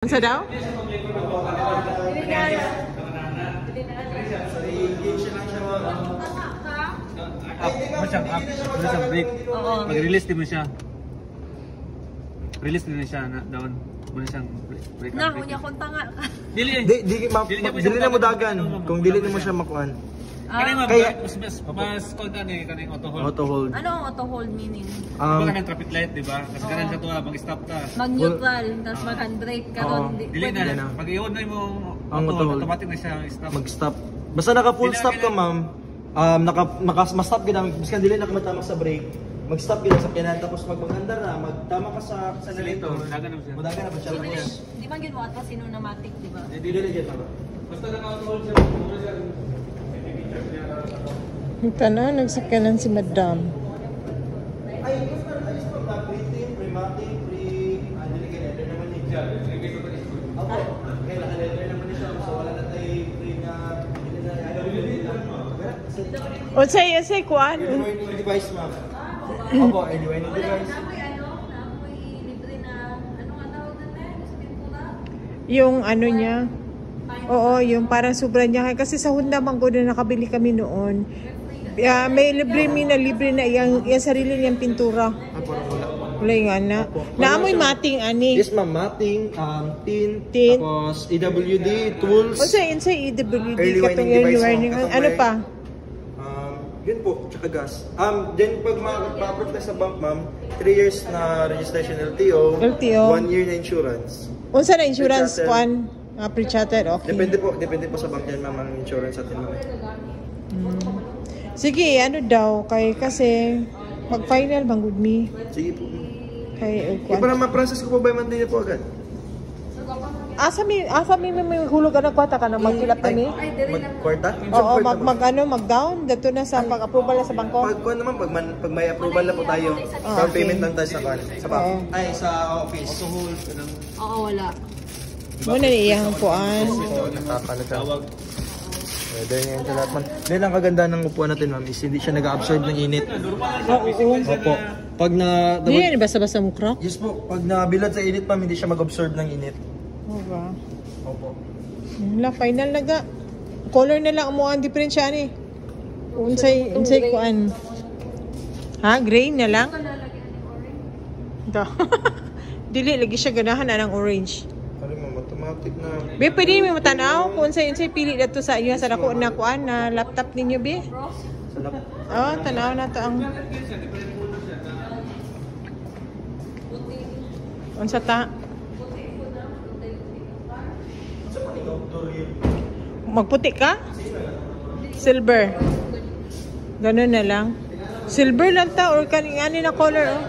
Ano daw? Break. Mag-release din mo siya. Release din siya na down. Muna siyang break. Na, kunya kung tanga ka. Dili na mo dagan kung dili mo siya makuan. Kaya mas kontan eh kaning auto hold. Auto hold. Ano ang auto hold meaning? Baka ng traffic light, di ba? Kasi ganun ka to, mag-stop ka. Mag-neutral, tapos mag-handbrake ka ron. Dili na. Pag i-on na mo auto hold, automatic na siya stop. Mag-stop. Basta naka full stop ka, ma'am. Ma-stop ka na, biskan dili na ka matama sa brake. Mag-stop ka sa pinan, tapos magmaganda na, magtama ka sa accelerator. Mudagan na pa siya. Di ba ginawa ito sinunamatic, di ba? Dili na dyan, ma'am. Basta naka-auto hold siya, muna siya. Ito na, nagsakanan si Madam. Ay, ayos po na, pre-team, pre-matic, dili ka leather naman niya. Opo, kaya naka-leather naman niya siya, so wala na tayo pre na, O say, kuan? Anyway, device, ma'am. Opo, anyway, device. Libre na, ano nga tawag na tayo? Sa pintura? Yung ano niya. Oo, yung parang sobra niya. Kasi sa Honda Mango na nakabili kami noon. May libre na yung sarili niyang pintura. Wala yung ana. Naamoy mating ani. Yes, ma'am, mating, tin, tapos EWD, tools. O say EWD, Early katong warning early device, warning. katong Ano pa? Yun po, tsaka gas. Then pag ma-approve na sa bank, ma'am, 3 years na registration LTO, LTO. 1 year na insurance. Unsa na insurance kuan? Pre-chatted, okay. Depende po sa bank yan, ma'am, ang insurance atin, ma'am. Sige, ano daw, kasi mag-final bang good me? Sige po. Kay Para ma-process ko po by Monday na po agad. Asa mi may hulog ka ng kwarta ka na magkilap kami? Mag-kwarta? Oo, mag-down dato na sa pag-approval sa bangko. Pag naman, pag may approval na po tayo, down payment lang tayo sa bank. Ay, sa office. Auto hold. Oo, wala. Muna niiyang kuan. Tawag. Pwede niya yung lahat man. Dahil ang kaganda ng upuan natin, ma'am, is hindi siya nag-absorb ng init. Opo. Pag na... Hindi yan, basta-basta mo crack? Yes po. Pag nabilad sa init, ma'am, hindi siya mag-absorb ng init. Oo ba? Opo. Wala, final na ga. Color na lang mo ang diferensya ni. Unsay kuan. Ha? Gray na lang? Ito. Dili, lagi siya ganahan na ng orange. Pari ma'am, automatic na. Be, pwede mo matanaw kung unsay pili dito sa iyo sa dako na kuan na laptop ninyo, be. Oh, tanaw na to ang unsa ta? Magputi ka? Silver. Ganun na lang. Silver lang ta or kaning ani na color, oh.